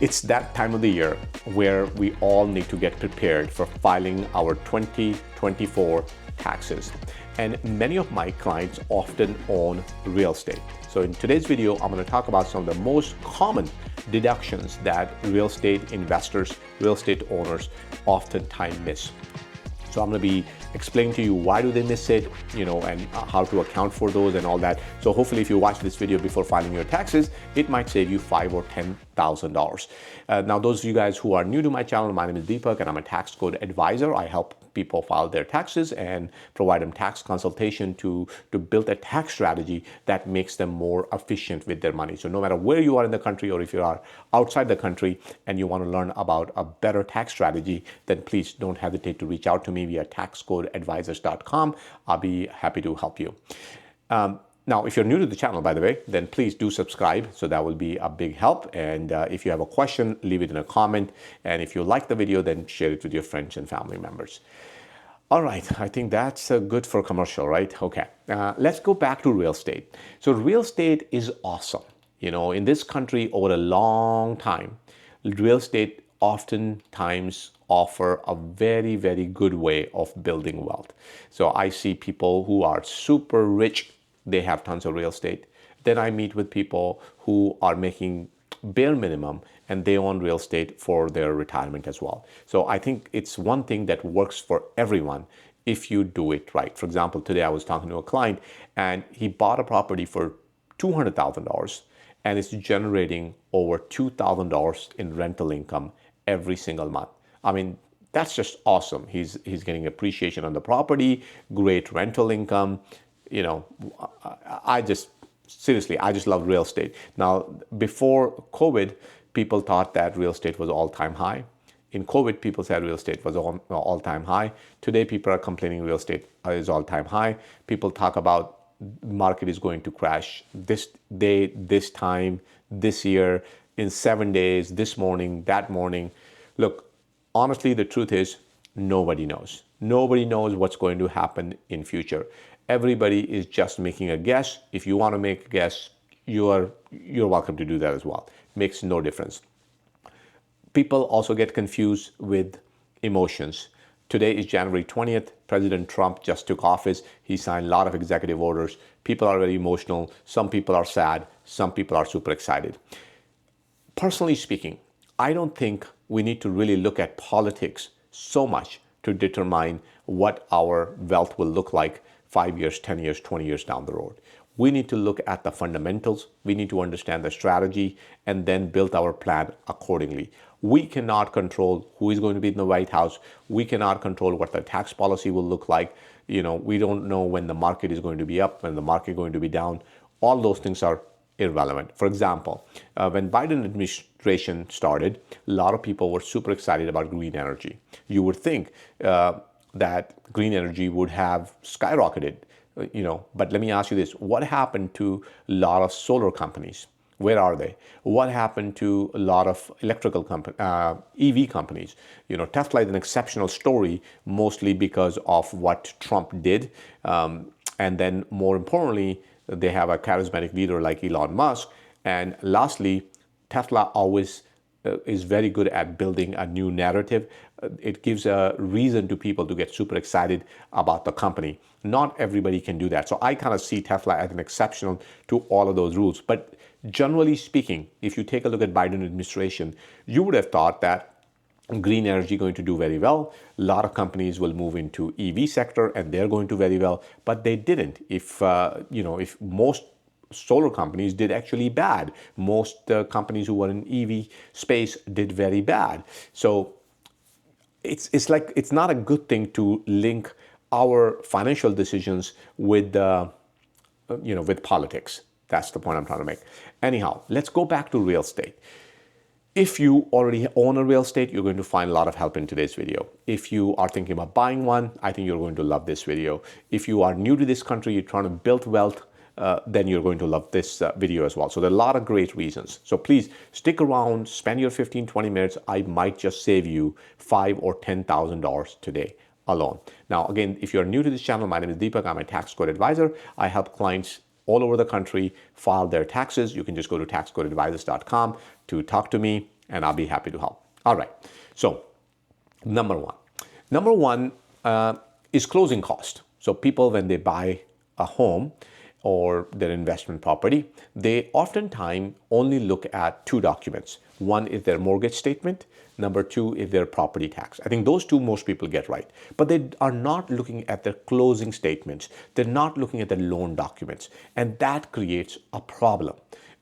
It's that time of the year where we all need to get prepared for filing our 2024 taxes. And many of my clients often own real estate. So in today's video, I'm going to talk about some of the most common deductions that real estate investors, real estate owners oftentimes miss. So I'm going to be explaining to you why do they miss it, and how to account for those and all that. So hopefully if you watch this video before filing your taxes, it might save you $5,000 or $10,000. Now, those of you guys who are new to my channel, my name is Deepak and I'm a tax code advisor. I help people file their taxes and provide them tax consultation to build a tax strategy that makes them more efficient with their money. So no matter where you are in the country or if you are outside the country and you want to learn about a better tax strategy, then please don't hesitate to reach out to me via taxcodeadvisors.com. I'll be happy to help you. Now, if you're new to the channel, by the way, then please do subscribe. So that will be a big help. And if you have a question, leave it in a comment. And if you like the video, then share it with your friends and family members. All right, I think that's good for commercial, right? Okay, let's go back to real estate. So real estate is awesome. In this country over a long time, real estate oftentimes offer a very, very good way of building wealth. So I see people who are super rich, they have tons of real estate. Then I meet with people who are making bare minimum and they own real estate for their retirement as well. So I think it's one thing that works for everyone if you do it right. For example, today I was talking to a client and he bought a property for $200,000 and it's generating over $2,000 in rental income every single month. I mean, that's just awesome. He's getting appreciation on the property, great rental income. I just love real estate. Now, before COVID, people thought that real estate was all-time high. In COVID, people said real estate was all-time high. Today, people are complaining real estate is all-time high. People talk about market is going to crash this day, this time, this year, in 7 days, this morning, that morning. Look, honestly, the truth is nobody knows. Nobody knows what's going to happen in future. Everybody is just making a guess. If you want to make a guess, you're welcome to do that as well. Makes no difference. People also get confused with emotions. Today is January 20th. President Trump just took office. He signed a lot of executive orders. People are very emotional. Some people are sad. Some people are super excited. Personally speaking, I don't think we need to really look at politics so much to determine what our wealth will look like 5 years, 10 years, 20 years down the road. We need to look at the fundamentals. We need to understand the strategy and then build our plan accordingly. We cannot control who is going to be in the White House. We cannot control what the tax policy will look like. We don't know when the market is going to be up, when the market is going to be down. All those things are irrelevant. For example, when Biden administration started, a lot of people were super excited about green energy. You would think that green energy would have skyrocketed, but let me ask you this. What happened to a lot of solar companies? Where are they? What happened to a lot of electrical EV companies? Tesla is an exceptional story, mostly because of what Trump did. And then more importantly, they have a charismatic leader like Elon Musk. And lastly, Tesla always is very good at building a new narrative. It gives a reason to people to get super excited about the company. Not everybody can do that. So I kind of see Tesla as an exception to all of those rules. But generally speaking, if you take a look at Biden administration, you would have thought that green energy going to do very well. A lot of companies will move into EV sector and they're going to very well, but they didn't. If most solar companies did actually bad. Most companies who were in EV space did very bad. So it's not a good thing to link our financial decisions with with politics. That's the point I'm trying to make. Anyhow, let's go back to real estate. If you already own a real estate, you're going to find a lot of help in today's video. If you are thinking about buying one, I think you're going to love this video. If you are new to this country, you're trying to build wealth, then you're going to love this video as well. So there are a lot of great reasons. So please stick around, spend your 15-20 minutes. I might just save you $5,000 or $10,000 today alone. Now, again, if you're new to this channel, my name is Deepak. I'm a tax code advisor. I help clients all over the country file their taxes. You can just go to taxcodeadvisors.com to talk to me. and I'll be happy to help. All right. So number one. Number one is closing cost. So people, when they buy a home or their investment property, they oftentimes only look at two documents. One is their mortgage statement. Number two is their property tax. I think those two most people get right. But they are not looking at their closing statements. They're not looking at the loan documents. And that creates a problem.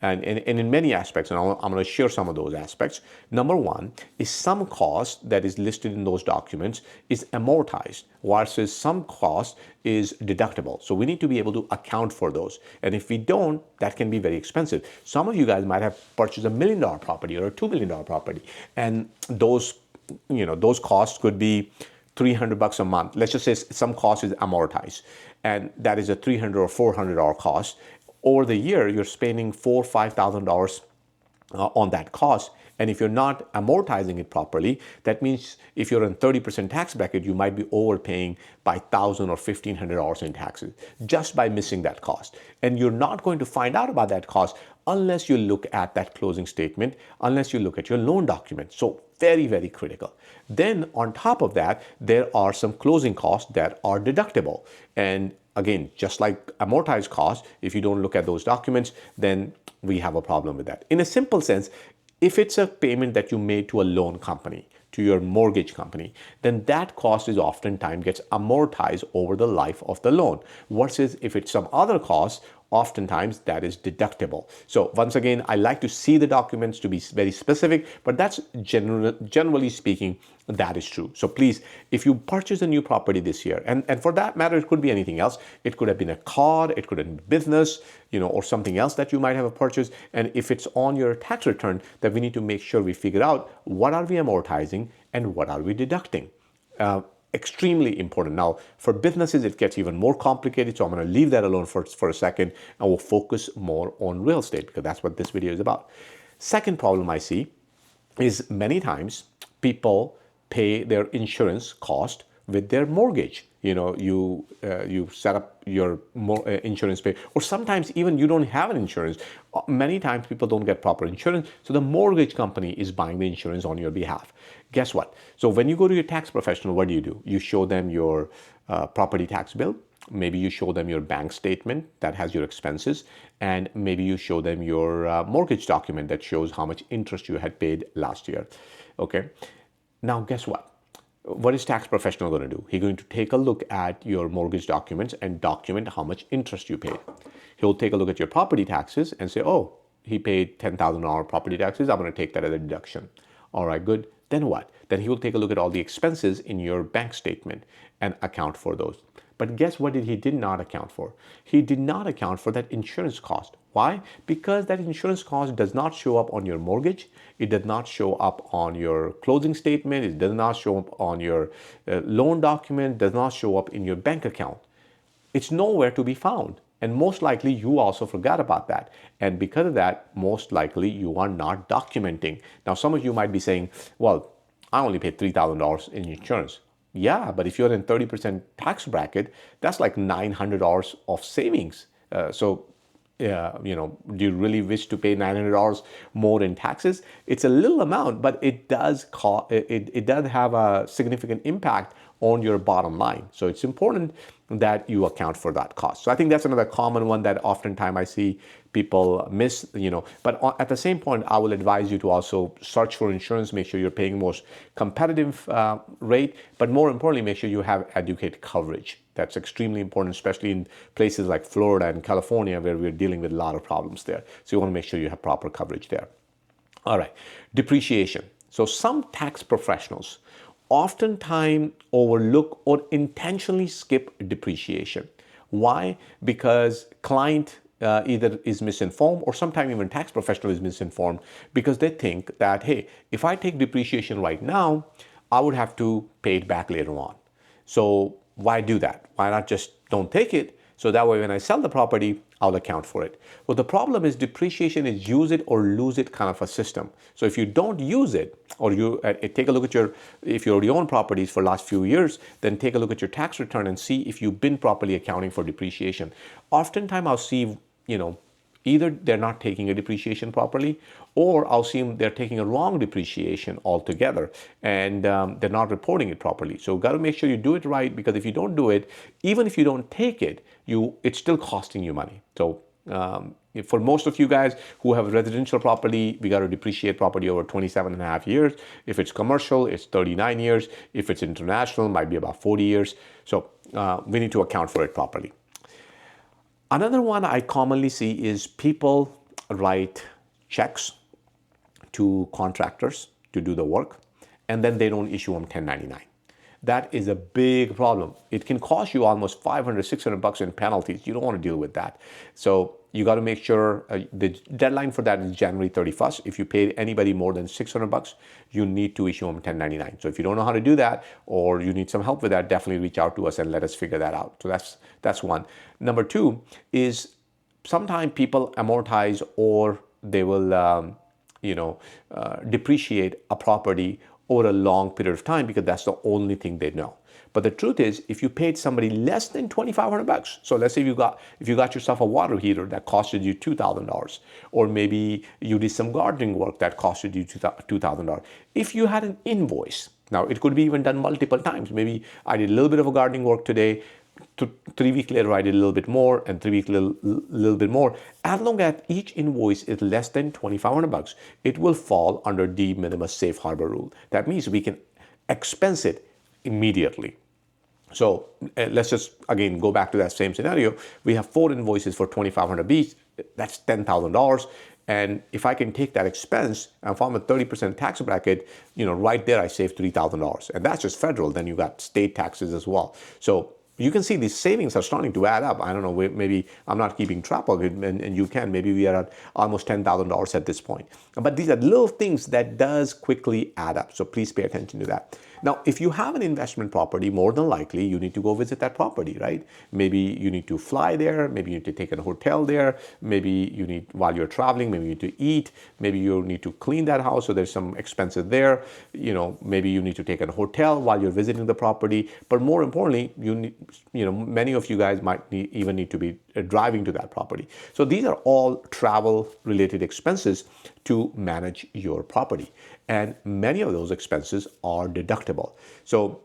And in many aspects, and I'm going to share some of those aspects. Number one is some cost that is listed in those documents is amortized, versus some cost is deductible. So we need to be able to account for those. And if we don't, that can be very expensive. Some of you guys might have purchased $1 million property or a $2 million property, and those costs could be $300 a month. Let's just say some cost is amortized, and that is a $300 or $400 cost. Over the year, you're spending $4,000 or $5,000 on that cost. And if you're not amortizing it properly, that means if you're in 30% tax bracket, you might be overpaying by $1,000 or $1,500 in taxes just by missing that cost. And you're not going to find out about that cost unless you look at that closing statement, unless you look at your loan document. So very, very critical. Then on top of that, there are some closing costs that are deductible. And again, just like amortized costs, if you don't look at those documents, then we have a problem with that. In a simple sense, if it's a payment that you made to a loan company, to your mortgage company, then that cost is oftentimes gets amortized over the life of the loan. Versus if it's some other cost, oftentimes that is deductible. So once again, I like to see the documents to be very specific, but that's generally speaking, that is true. So please, if you purchase a new property this year, and for that matter, it could be anything else. It could have been a car, it could have been business, or something else that you might have purchased. And if it's on your tax return, then we need to make sure we figure out what are we amortizing and what are we deducting. Extremely important. Now, for businesses, it gets even more complicated. So I'm going to leave that alone for a second, and we'll focus more on real estate because that's what this video is about. Second problem I see is many times people pay their insurance cost with their mortgage. You set up your insurance pay, or sometimes even you don't have an insurance. Many times people don't get proper insurance, so the mortgage company is buying the insurance on your behalf. Guess what? So when you go to your tax professional, what do? You show them your property tax bill. Maybe you show them your bank statement that has your expenses, and maybe you show them your mortgage document that shows how much interest you had paid last year. Okay. Now, guess what? What is tax professional going to do? He's going to take a look at your mortgage documents and document how much interest you paid. He'll take a look at your property taxes and say, oh, he paid $10,000 property taxes. I'm going to take that as a deduction. All right, good. Then what? Then he will take a look at all the expenses in your bank statement and account for those. But guess what he did not account for? He did not account for that insurance cost. Why? Because that insurance cost does not show up on your mortgage. It does not show up on your closing statement. It does not show up on your loan document. Does not show up in your bank account. It's nowhere to be found. And most likely you also forgot about that. And because of that, most likely you are not documenting. Now, some of you might be saying, well, I only paid $3,000 in insurance. Yeah, but if you're in 30% tax bracket, that's like $900 of savings. Do you really wish to pay $900 more in taxes? It's a little amount, but it does have a significant impact on your bottom line. So it's important that you account for that cost. So I think that's another common one that oftentimes I see people miss, but at the same point, I will advise you to also search for insurance, make sure you're paying most competitive rate, but more importantly, make sure you have adequate coverage. That's extremely important, especially in places like Florida and California, where we're dealing with a lot of problems there. So you want to make sure you have proper coverage there. All right, depreciation. So some tax professionals oftentimes overlook or intentionally skip depreciation. Why? Because client either is misinformed, or sometimes even tax professional is misinformed, because they think that, hey, if I take depreciation right now, I would have to pay it back later on. So why do that? Why not just don't take it? So that way when I sell the property, I'll account for it. Well, the problem is depreciation is use it or lose it kind of a system. So if you don't use it, or you take a look at if you already own properties for the last few years, then take a look at your tax return and see if you've been properly accounting for depreciation. Oftentimes I'll see, either they're not taking a depreciation properly, Or I'll see them, they're taking a wrong depreciation altogether, and they're not reporting it properly. So got to make sure you do it right, because if you don't do it, even if you don't take it, it's still costing you money. So for most of you guys who have residential property, we got to depreciate property over 27 and a half years. If it's commercial, it's 39 years. If it's international, it might be about 40 years. So we need to account for it properly. Another one I commonly see is people write checks to contractors to do the work, and then they don't issue them 1099. That is a big problem. It can cost you almost $500, $600 in penalties. You don't want to deal with that. So you got to make sure the deadline for that is January 31st. If you paid anybody more than $600, you need to issue them 1099. So if you don't know how to do that, or you need some help with that, definitely reach out to us and let us figure that out. So that's one. Number two is sometimes people amortize, or they will depreciate a property over a long period of time because that's the only thing they know. But the truth is, if you paid somebody less than $2,500, so let's say if you got yourself a water heater that costed you $2,000, or maybe you did some gardening work that costed you $2,000. If you had an invoice, now it could be even done multiple times. Maybe I did a little bit of a gardening work today. 3 weeks later, I did a little bit more, and 3 weeks little bit more. As long as each invoice is less than $2,500, it will fall under de minimis safe harbor rule. That means we can expense it immediately. So let's just, again, go back to that same scenario. We have 4 invoices for $2,500 each. That's $10,000. And if I can take that expense and form a 30% tax bracket, right there I save $3,000. And that's just federal. Then you got state taxes as well. So you can see these savings are starting to add up. I don't know, maybe I'm not keeping track of it, and you can. Maybe we are at almost $10,000 at this point. But these are little things that does quickly add up. So please pay attention to that. Now, if you have an investment property, more than likely you need to go visit that property, right? Maybe you need to fly there. Maybe you need to take a hotel there. Maybe you need, while you're traveling, maybe you need to eat. Maybe you need to clean that house, so there's some expenses there. Maybe you need to take a hotel while you're visiting the property. But more importantly, many of you guys might even need to be driving to that property. So these are all travel-related expenses to manage your property. And many of those expenses are deductible. So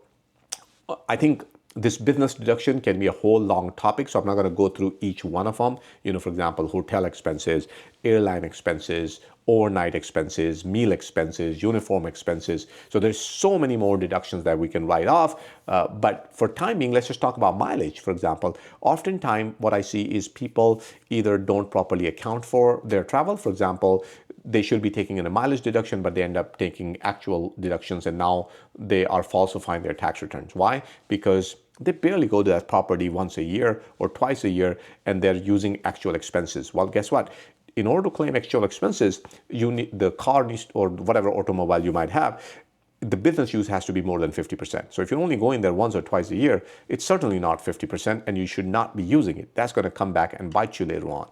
I think this business deduction can be a whole long topic, so I'm not going to go through each one of them. For example, hotel expenses, airline expenses, overnight expenses, meal expenses, uniform expenses. So there's so many more deductions that we can write off. But for time being, let's just talk about mileage, for example. Oftentimes, what I see is people either don't properly account for their travel. For example, they should be taking in a mileage deduction, but they end up taking actual deductions, and now they are falsifying their tax returns. Why? Because they barely go to that property once a year or twice a year, and they're using actual expenses. Well, guess what? In order to claim actual expenses, you need the car needs, or whatever automobile you might have, the business use has to be more than 50%. So if you're only going there once or twice a year, it's certainly not 50%, and you should not be using it. That's going to come back and bite you later on.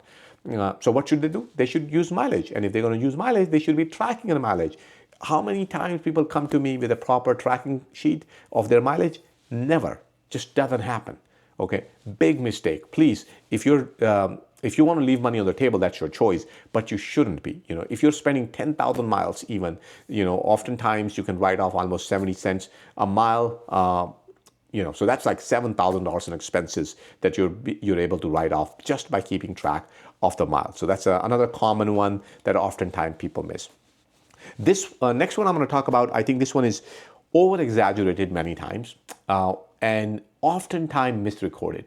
So what should they do? They should use mileage. And if they're going to use mileage, they should be tracking the mileage. How many times people come to me with a proper tracking sheet of their mileage? Never. Just doesn't happen. Okay, big mistake. Please, if you want to leave money on the table, that's your choice, but you shouldn't be. If you're spending 10,000 miles even, oftentimes you can write off almost 70 cents a mile. So that's like $7,000 in expenses that you're able to write off just by keeping track of the miles. So that's another common one that oftentimes people miss. This next one I'm going to talk about, I think this one is over-exaggerated many times and oftentimes misrecorded.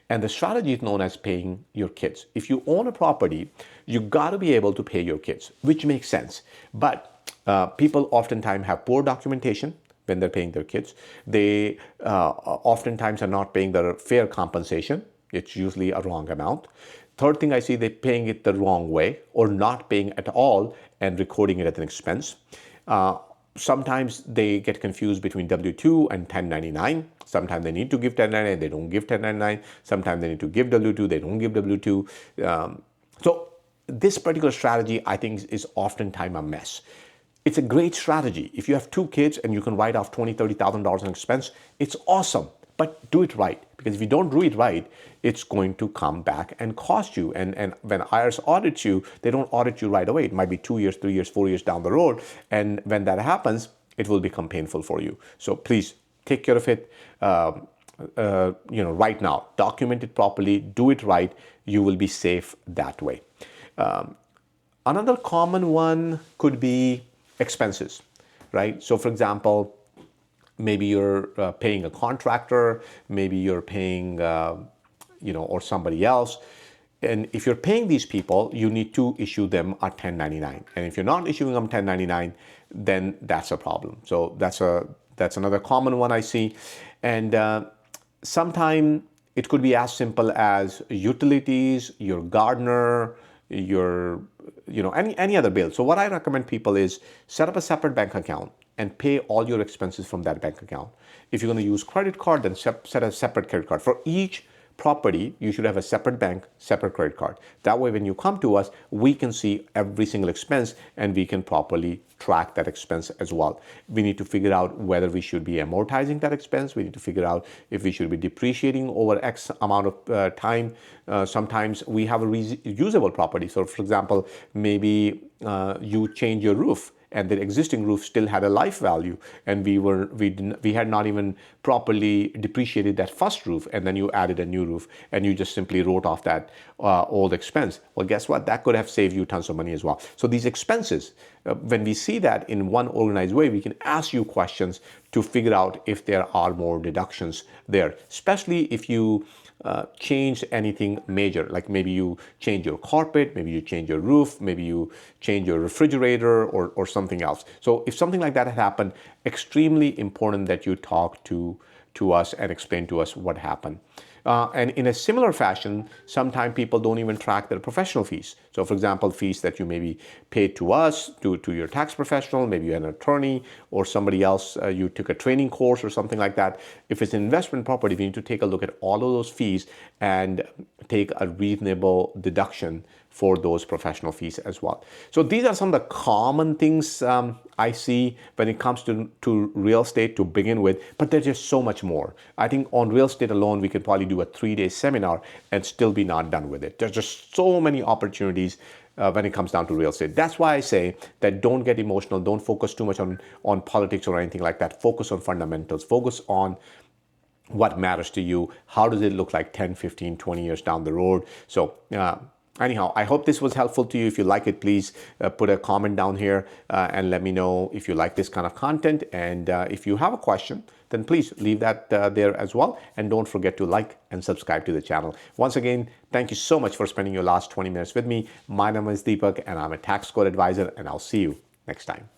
And the strategy is known as paying your kids. If you own a property, you got to be able to pay your kids, which makes sense. But people oftentimes have poor documentation when they're paying their kids. They oftentimes are not paying their fair compensation. It's usually a wrong amount. Third thing I see, they're paying it the wrong way or not paying at all and recording it as an expense. Sometimes they get confused between W-2 and 1099. Sometimes they need to give 1099, they don't give 1099. Sometimes they need to give W-2, they don't give W-2. So this particular strategy, I think, is oftentimes a mess. It's a great strategy. If you have 2 kids and you can write off $20,000, $30,000 in expense, it's awesome. but do it right. Because if you don't do it right, it's going to come back and cost you. And when IRS audits you, they don't audit you right away. It might be 2 years, 3 years, 4 years down the road. And when that happens, it will become painful for you. So please take care of it. Right now, document it properly, do it right. You will be safe that way. Another common one could be expenses, right? So for example, maybe you're paying a contractor, maybe you're paying, or somebody else. And if you're paying these people, you need to issue them a 1099. And if you're not issuing them 1099, then that's a problem. So that's another common one I see. And sometimes it could be as simple as utilities, your gardener, your any other bill. So what I recommend people is set up a separate bank account and pay all your expenses from that bank account. If you're going to use credit card, then set a separate credit card. For each property, you should have a separate bank, separate credit card. That way, when you come to us, we can see every single expense and we can properly track that expense as well. We need to figure out whether we should be amortizing that expense. We need to figure out if we should be depreciating over X amount of time. Sometimes we have a reusable property. So for example, maybe you change your roof and the existing roof still had a life value, and we had not even properly depreciated that first roof, and then you added a new roof and you just simply wrote off that old expense. Well, guess what? That could have saved you tons of money as well. So these expenses, when we see that in one organized way, we can ask you questions to figure out if there are more deductions there, especially if you change anything major, like maybe you change your carpet, maybe you change your roof, maybe you change your refrigerator or something else. So if something like that had happened, extremely important that you talk to us and explain to us what happened. And in a similar fashion, sometimes people don't even track their professional fees. So for example, fees that you maybe paid to us, to your tax professional, maybe you're an attorney or somebody else, you took a training course or something like that. If it's an investment property, we need to take a look at all of those fees and take a reasonable deduction for those professional fees as well. So these are some of the common things I see when it comes to real estate to begin with, but there's just so much more. I think on real estate alone, we could probably do a 3-day seminar and still be not done with it. There's just so many opportunities when it comes down to real estate. That's why I say that don't get emotional, don't focus too much on politics or anything like that. Focus on fundamentals, focus on what matters to you. How does it look like 10, 15, 20 years down the road? So anyhow, I hope this was helpful to you. If you like it, please put a comment down here and let me know if you like this kind of content. And if you have a question, then please leave that there as well. And don't forget to like and subscribe to the channel. Once again, thank you so much for spending your last 20 minutes with me. My name is Deepak and I'm a tax code advisor, and I'll see you next time.